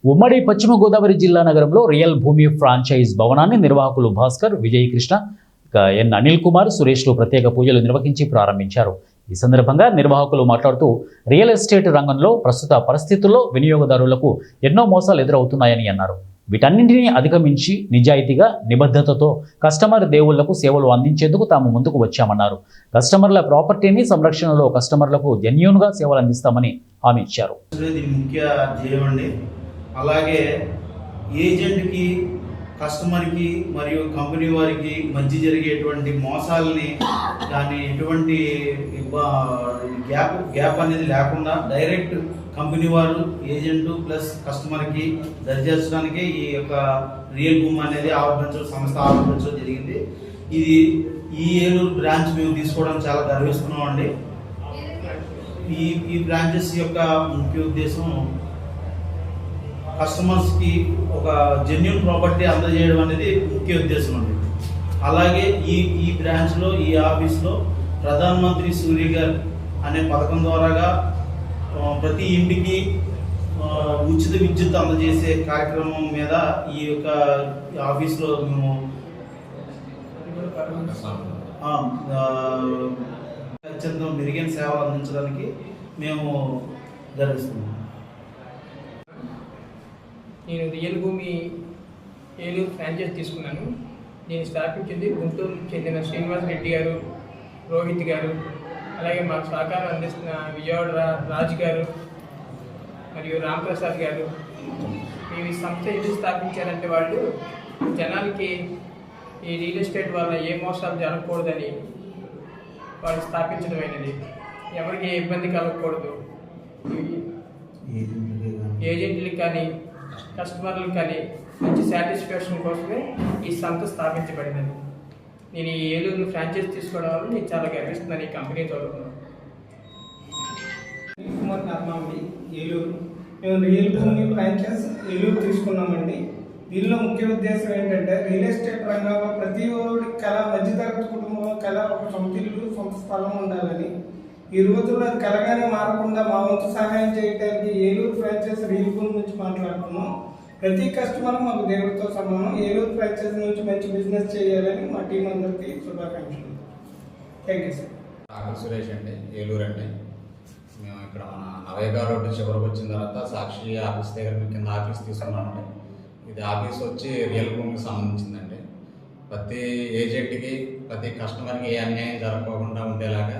ఉమ్మడి పశ్చిమ గోదావరి జిల్లా నగరంలో రియల్ భూమి ఫ్రాంచైజ్ భవనాన్ని నిర్వాహకులు భాస్కర్, విజయ్ కృష్ణ, ఎన్ అనిల్ కుమార్, సురేష్లు ప్రత్యేక పూజలు నిర్వహించి ప్రారంభించారు. ఈ సందర్భంగా నిర్వాహకులు మాట్లాడుతూ రియల్ ఎస్టేట్ రంగంలో ప్రస్తుత పరిస్థితుల్లో వినియోగదారులకు ఎన్నో మోసాలు ఎదురవుతున్నాయని అన్నారు. వీటన్నింటినీ అధిగమించి నిజాయితీగా, నిబద్ధతతో కస్టమర్ దేవుళ్లకు సేవలు అందించేందుకు తాము ముందుకు వచ్చామన్నారు. కస్టమర్ల ప్రాపర్టీని సంరక్షణలో కస్టమర్లకు జెన్యూన్గా సేవలు అందిస్తామని హామీ ఇచ్చారు. అలాగే ఏజెంట్కి, కస్టమర్కి మరియు కంపెనీ వారికి మధ్య జరిగేటువంటి మోసాలని దాన్ని ఎటువంటి గ్యాప్ అనేది లేకుండా డైరెక్ట్ కంపెనీ వారు ఏజెంట్ ప్లస్ కస్టమర్కి దరిచేర్చడానికి ఈ యొక్క రియల్ భూమి అనేది సంస్థ ఆవిర్భించడం జరిగింది. ఇది ఈ ఏలూరు బ్రాంచ్ మేము తీసుకోవడం చాలా గర్విస్తున్నాం అండి. ఈ బ్రాంచెస్ యొక్క ముఖ్య ఉద్దేశం కస్టమర్స్కి ఒక జెన్యూన్ ప్రాపర్టీ అందజేయడం అనేది ముఖ్య ఉద్దేశం అండి. అలాగే ఈ బ్రాంచ్లో, ఈ ఆఫీస్లో ప్రధాన్ మంత్రి సూర్యఘర్ అనే పథకం ద్వారాగా ప్రతి ఇంటికి ఉచిత విద్యుత్ అందజేసే కార్యక్రమం మీద ఈ యొక్క ఆఫీస్లో మేము అత్యంత మెరుగైన సేవలు అందించడానికి మేము గర్విస్తున్నాం. నేను రియల్ భూమి ఏలూరు ఫ్రాంచైజ్ తీసుకున్నాను. నేను స్థాపించింది గుంటూరుకు చెందిన శ్రీనివాస్ రెడ్డి గారు, రోహిత్ గారు, అలాగే మాకు సహకారం అందిస్తున్న విజయవాడ రాజు గారు మరియు రాంప్రసాద్ గారు. మేము ఈ సంస్థ ఎందుకు స్థాపించారంటే వాళ్ళు జనాలకి ఈ రియల్ ఎస్టేట్ వల్ల ఏ మోసాలు జరగకూడదని వాళ్ళు స్థాపించడమైనది. ఎవరికి ఇబ్బంది కలగకూడదు, ఏజెంట్లకు కానీ కస్టమర్లకు కానీ మంచి సాటిస్ఫాక్షన్ కోసమే ఈ సంస్థ స్థాపించబడినది. నేను ఈ ఏలూరు ఫ్రాంచైజ్ తీసుకోవడం వల్ల నేను చాలా గర్విస్తున్నాను ఈ కంపెనీ తోడుకున్నాను. కుమార్ నర్మాండి, ఏలూరు. మేము రియల్ భూమి ఫ్రాంచైజ్ ఏలూరు తీసుకున్నామండి. దీనిలో ముఖ్య ఉద్దేశం ఏంటంటే రియల్ ఎస్టేట్ రంగంలో ప్రతి ఒక్కరికి కళ, మధ్యతరగతి కుటుంబం కళ ఒక సొంత ఇల్లు, సొంత స్థలం ఉండాలని. ఈ రోజుల్లో అది కలగానే మారకుండా మా వంతు సహాయం చేయడానికి ఏలూరు ఫ్రాంచైజ్ రియల్ భూమి నుంచి మాట్లాడుతున్నాం. ప్రతి కస్టమర్ మాకు దేవుడితో సమానం. ఏలూరు ఫ్రాంచైజ్ నుంచి మంచి బిజినెస్ చేయాలని మా టీం అందరికీ శుభాకాంక్షలు. Thank you sir. సురేష్ అండి, ఏలూరు అండి. మేము ఇక్కడ మన నవేగా రోడ్డు చివరికి వచ్చిన తర్వాత సాక్షి ఆఫీస్ దగ్గర మేము కింద ఆఫీస్ తీసుకున్నామండి. ఇది ఆఫీస్ వచ్చి రియల్ భూమికి సంబంధించిందండి. ప్రతి ఏజెంట్కి, ప్రతి కస్టమర్కి ఏ అన్యాయం జరగకుండా ఉండేలాగా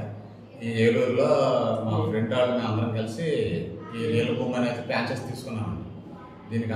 ఈ ఏలూరులో మా ఫ్రెండ్ వాళ్ళు మేము అందరం కలిసి ఈ రియల్ భూమి అనేది ఫ్రాంచైజ్ తీసుకున్నామండి. దీనికి